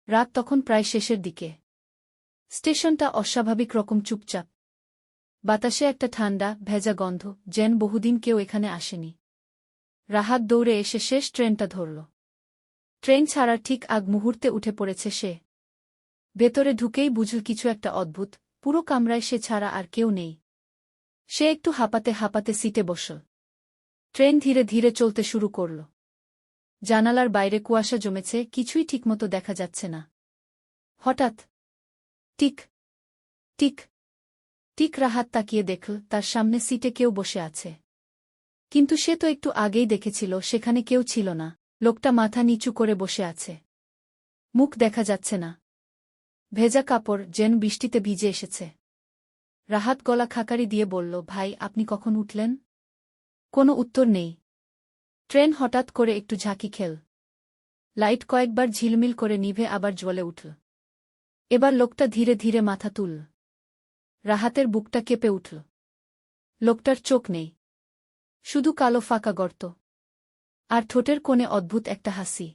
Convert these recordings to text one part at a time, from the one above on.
রাত তখন প্রায় শেষের দিকে। স্টেশনটা অস্বাভাবিক রকম চুপচাপ। বাতাসে একটা ঠান্ডা, ভেজা গন্ধ, যেন বহুদিন কেউ এখানে আসেনি। রাহাত দৌড়ে এসে শেষ ট্রেনটা ধরল। ট্রেন ছাড়ার ঠিক আগ মুহূর্তে উঠে পড়েছে সে। ভেতরে ঢুকেই বুঝল কিছু একটা অদ্ভুত, পুরো কামরায় সে ছাড়া আর কেউ নেই। সে একটু হাঁপাতে হাঁপাতে সিটে বসল। ট্রেন ধীরে ধীরে চলতে শুরু করল। জানালার বাইরে কুয়াশা জমেছে, কিছুই ঠিকমতো দেখা যাচ্ছে না। হঠাৎ টিক টিক টিক। রাহাত তাকিয়ে দেখল তার সামনে সিটে কেউ বসে আছে। কিন্তু সে তো একটু আগেই দেখেছিল সেখানে কেউ ছিল না। লোকটা মাথা নিচু করে বসে আছে। মুখ দেখা যাচ্ছে না। ভেজা কাপড় যেন বৃষ্টিতে ভিজে এসেছে। রাহাত গলা খাকারি দিয়ে বলল, ভাই, আপনি কখন উঠলেন? কোনো উত্তর নেই। ট্রেন হঠাৎ করে একটু ঝাঁকি খেল। লাইট কয়েকবার ঝিলমিল করে নিভে আবার জ্বলে উঠল। এবার লোকটা ধীরে ধীরে মাথা তুলল। রাহাতের বুকটা কেঁপে উঠল। লোকটার চোখ নেই, শুধু কালো ফাঁকা গর্ত। আর ঠোঁটের কোণে অদ্ভুত একটা হাসি।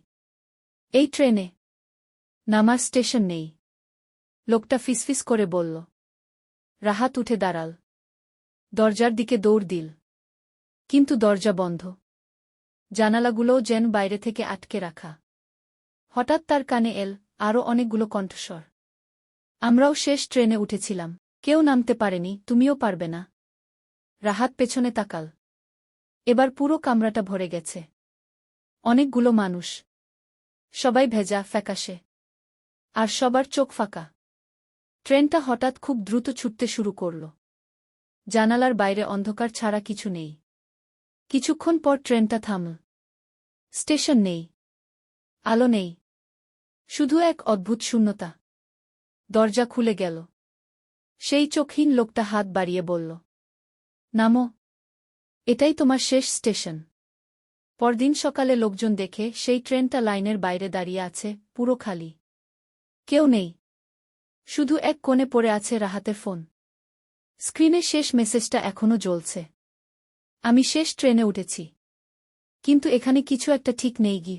এই ট্রেনে নামার স্টেশন নেই, লোকটা ফিসফিস করে বলল। রাহাত উঠে দাঁড়াল। দরজার দিকে দৌড় দিল। কিন্তু দরজা বন্ধ। জানালাগুলোও যেন বাইরে থেকে আটকে রাখা। হঠাৎ তার কানে এল আরও অনেকগুলো কণ্ঠস্বর। আমরাও শেষ ট্রেনে উঠেছিলাম, কেউ নামতে পারেনি, তুমিও পারবে না। রাহাত পেছনে তাকাল। এবার পুরো কামরাটা ভরে গেছে। অনেকগুলো মানুষ, সবাই ভেজা, ফ্যাকাশে। আর সবার চোখ ফাঁকা। ট্রেনটা হঠাৎ খুব দ্রুত ছুটতে শুরু করল। জানালার বাইরে অন্ধকার ছাড়া কিছু নেই। কিছুক্ষণ পর ট্রেনটা থামল। স্টেশন নেই, আলো নেই, শুধু এক অদ্ভুত শূন্যতা। দরজা খুলে গেল। সেই চোখহীন লোকটা হাত বাড়িয়ে বলল, নামো, এটাই তোমার শেষ স্টেশন। পরদিন সকালে লোকজন দেখে সেই ট্রেনটা লাইনের বাইরে দাঁড়িয়ে আছে, পুরো খালি। কেউ নেই, শুধু এক কোণে পড়ে আছে রাহাতের ফোন। স্ক্রিনে শেষ মেসেজটা এখনো জ্বলছে। আমি শেষ ট্রেনে উঠেছি, কিন্তু এখানে কিছু একটা ঠিক নেই গি।